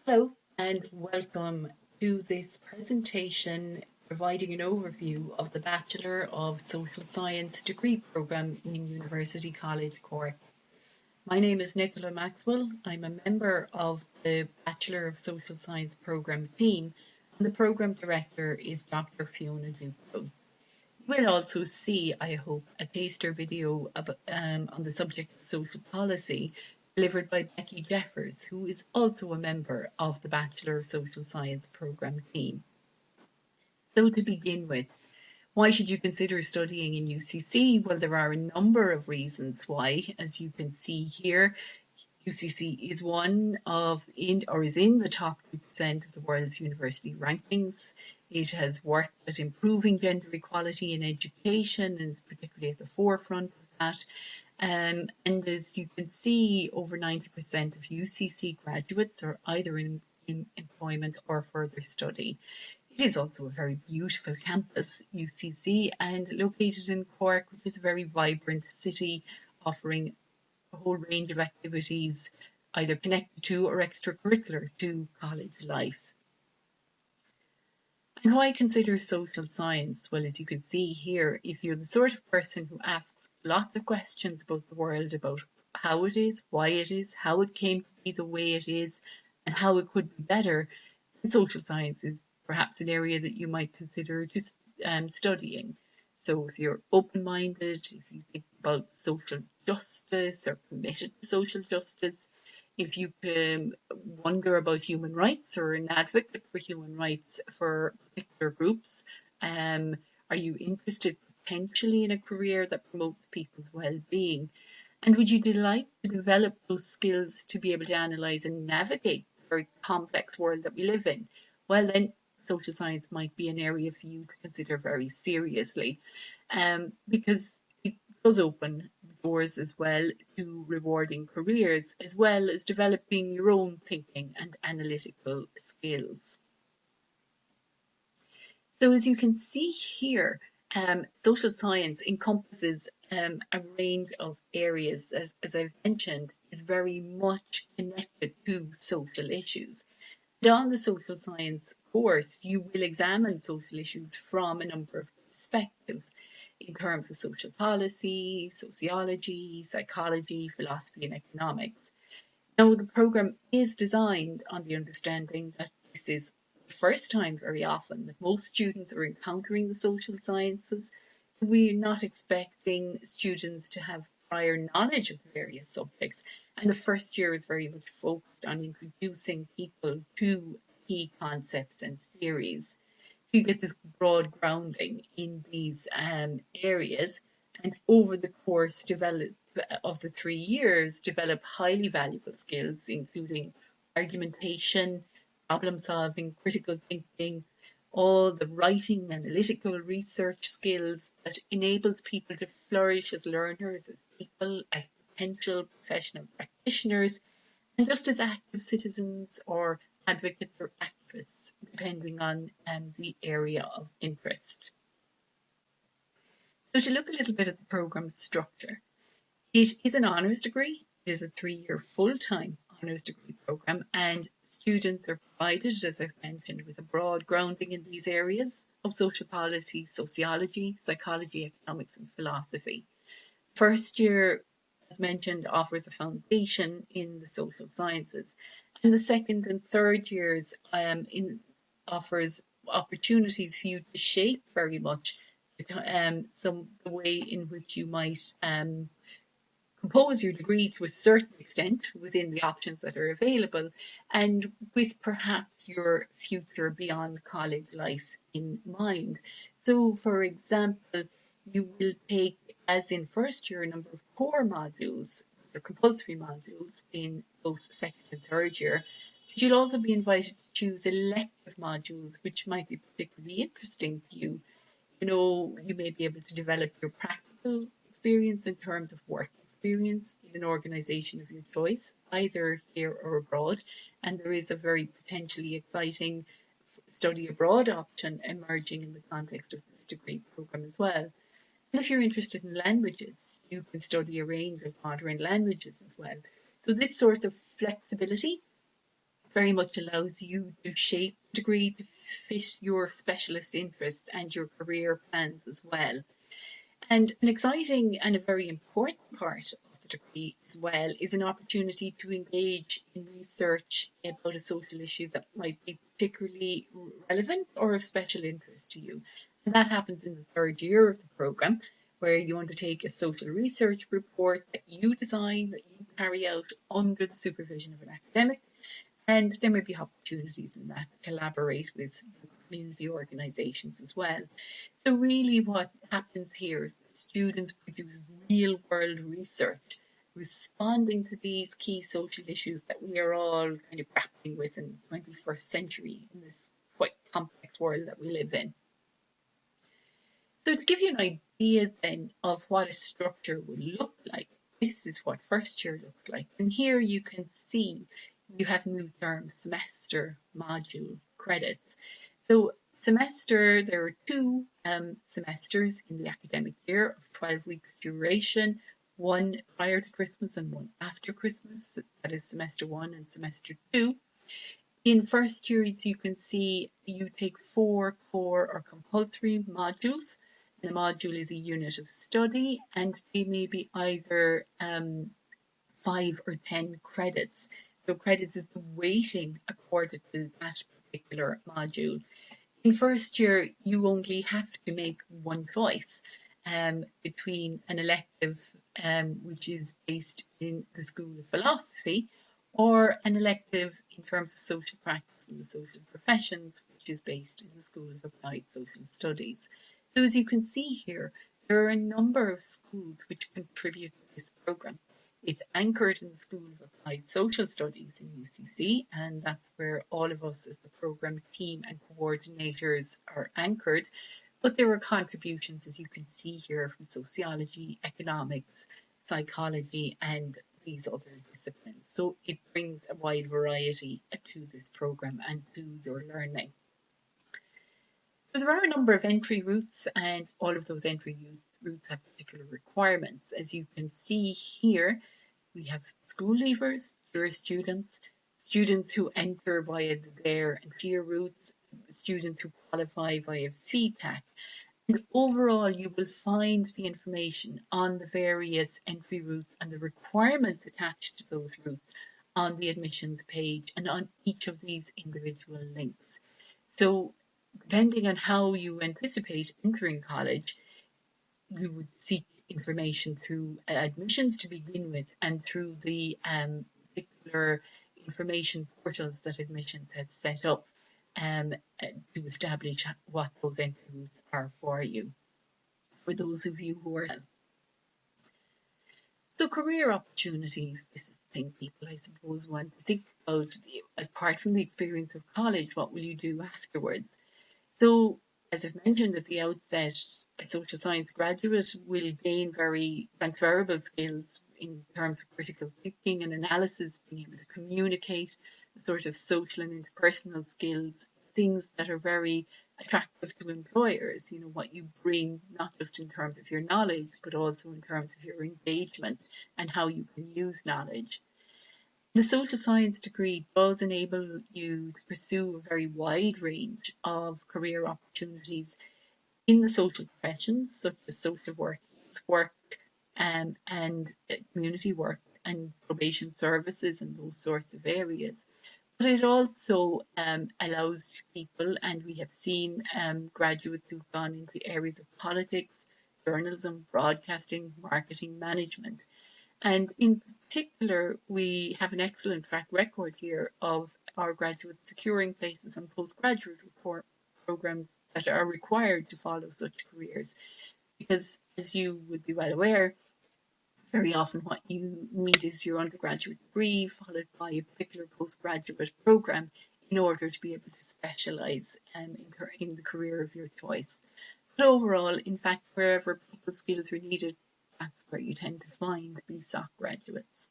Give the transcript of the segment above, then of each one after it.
Hello and welcome to this presentation providing an overview of the Bachelor of Social Science degree programme in University College Cork. My name is Nicola Maxwell. I'm a member of the Bachelor of Social Science programme team and the programme director is Dr. Fiona Duplo. You will also see, I hope, a taster video on the subject of social policy delivered by Becky Jeffers, who is also a member of the Bachelor of Social Science programme team. So to begin with, why should you consider studying in UCC? Well, there are a number of reasons why, as you can see here. UCC is is in the top 2% of the world's university rankings. It has worked at improving gender equality in education and is particularly at the forefront of that. And as you can see, over 90% of UCC graduates are either in employment or further study. It is also a very beautiful campus, UCC, and located in Cork, which is a very vibrant city, offering a whole range of activities either connected to or extracurricular to college life. And why consider social science? Well, as you can see here, if you're the sort of person who asks lots of questions about the world, about how it is, why it is, how it came to be the way it is, and how it could be better, then social science is perhaps an area that you might consider just studying. So if you're open-minded, if you think about social justice or committed to social justice, if you wonder about human rights or an advocate for human rights for particular groups, are you interested potentially in a career that promotes people's well-being? And would you like to develop those skills to be able to analyse and navigate the very complex world that we live in? Well, then social science might be an area for you to consider very seriously, because it does open doors as well to rewarding careers, as well as developing your own thinking and analytical skills. So as you can see here, social science encompasses a range of areas that, as I've mentioned, is very much connected to social issues. And on the social science course, you will examine social issues from a number of perspectives in terms of social policy, sociology, psychology, philosophy, and economics. Now, the programme is designed on the understanding that this is the first time very often that most students are encountering the social sciences. We're not expecting students to have prior knowledge of the various subjects, and the first year is very much focused on introducing people to key concepts and theories. You get this broad grounding in these areas, and over the course of the 3 years, develop highly valuable skills, including argumentation, problem solving, critical thinking, all the writing, analytical research skills that enables people to flourish as learners, as people, as potential professional practitioners, and just as active citizens or advocates or activists, depending on the area of interest. So to look a little bit at the programme structure, it is an honours degree. It is a 3-year full-time honours degree programme, and students are provided, as I've mentioned, with a broad grounding in these areas of social policy, sociology, psychology, economics, and philosophy. First year, as mentioned, offers a foundation in the social sciences, and the second and third years offers opportunities for you to shape very much the way in which you might compose your degree to a certain extent within the options that are available, and with perhaps your future beyond college life in mind. So, for example, you will take, as in first year, a number of core modules, or compulsory modules in both second and third year. But you'll also be invited to choose elective modules which might be particularly interesting to you. You know, you may be able to develop your practical experience in terms of work experience in an organisation of your choice, either here or abroad. And there is a very potentially exciting study abroad option emerging in the context of this degree programme as well. And if you're interested in languages, you can study a range of modern languages as well. So this sort of flexibility very much allows you to shape the degree to fit your specialist interests and your career plans as well. And an exciting and a very important part of the degree as well is an opportunity to engage in research about a social issue that might be particularly relevant or of special interest to you. And that happens in the third year of the programme, where you undertake a social research report that you design, that you carry out under the supervision of an academic. And there may be opportunities in that to collaborate with community organisations as well. So really what happens here is that students produce real world research responding to these key social issues that we are all kind of grappling with in the 21st century in this quite complex world that we live in. So to give you an idea then of what a structure would look like, this is what first year looked like. And here you can see you have new term, semester, module, credits. So semester, there are two semesters in the academic year of 12 weeks duration, one prior to Christmas and one after Christmas. That is semester 1 and semester 2. In first year, you can see you take 4 core or compulsory modules. And a module is a unit of study, and they may be either 5 or 10 credits. So credits is the weighting accorded to that particular module. In first year, you only have to make one choice between an elective which is based in the School of Philosophy or an elective in terms of social practice and the social professions, which is based in the School of Applied Social Studies. So as you can see here, there are a number of schools which contribute to this programme. It's anchored in the School of Applied Social Studies in UCC, and that's where all of us as the programme team and coordinators are anchored. But there are contributions, as you can see here, from sociology, economics, psychology, and these other disciplines. So it brings a wide variety to this programme and to your learning. So there are a number of entry routes, and all of those entry routes have particular requirements. As you can see here, we have school leavers, juror students, students who enter via the DARE and TIER routes, students who qualify via FEedTAC. And overall, you will find the information on the various entry routes and the requirements attached to those routes on the admissions page and on each of these individual links. So depending on how you anticipate entering college, you would seek information through admissions to begin with and through the particular information portals that admissions has set up to establish what those entry routes are for you, for those of you who are. So career opportunities, this is the thing people, I suppose, want to think about. Apart from the experience of college, what will you do afterwards? So, as I've mentioned at the outset, a social science graduate will gain very transferable skills in terms of critical thinking and analysis, being able to communicate, sort of social and interpersonal skills, things that are very attractive to employers, you know, what you bring, not just in terms of your knowledge, but also in terms of your engagement and how you can use knowledge. The social science degree does enable you to pursue a very wide range of career opportunities in the social professions, such as social work, and community work and probation services and those sorts of areas. But it also allows people, and we have seen graduates who've gone into areas of politics, journalism, broadcasting, marketing, management. And in particular, we have an excellent track record here of our graduates securing places on postgraduate programs that are required to follow such careers. Because, as you would be well aware, very often what you need is your undergraduate degree followed by a particular postgraduate program in order to be able to specialise in the career of your choice. But overall, in fact, wherever people's skills are needed, that's where you tend to find BSOC graduates.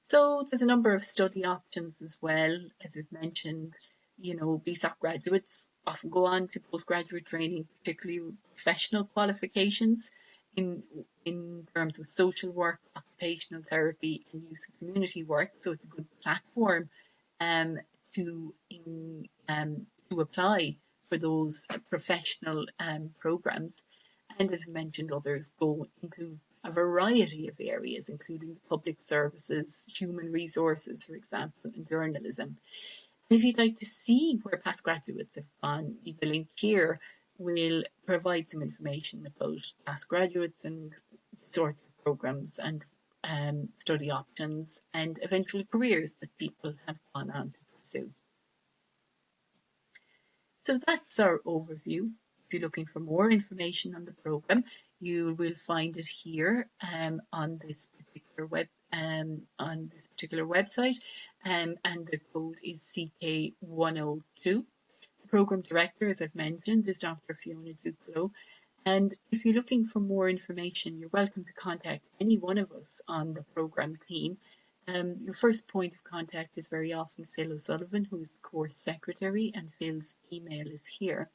So there's a number of study options as well. As I've mentioned, you know, BSOC graduates often go on to postgraduate training, particularly professional qualifications in terms of social work, occupational therapy and youth and community work. So it's a good platform to apply for those professional programs. And as I mentioned, others go into a variety of areas, including public services, human resources, for example, and journalism. And if you'd like to see where past graduates have gone, the link here will provide some information about past graduates and sorts of programs and study options and eventual careers that people have gone on to pursue. So that's our overview. If you're looking for more information on the programme, you will find it here on this particular website, and the code is Ck102. The programme director, as I've mentioned, is Dr. Fiona Duclo. And if you're looking for more information, you're welcome to contact any one of us on the programme team. Your first point of contact is very often Phil O'Sullivan, who's the course secretary, and Phil's email is here.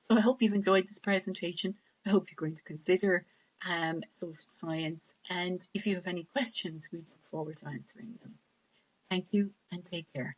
So I hope you've enjoyed this presentation. I hope you're going to consider social science, and if you have any questions, we look forward to answering them. Thank you and take care.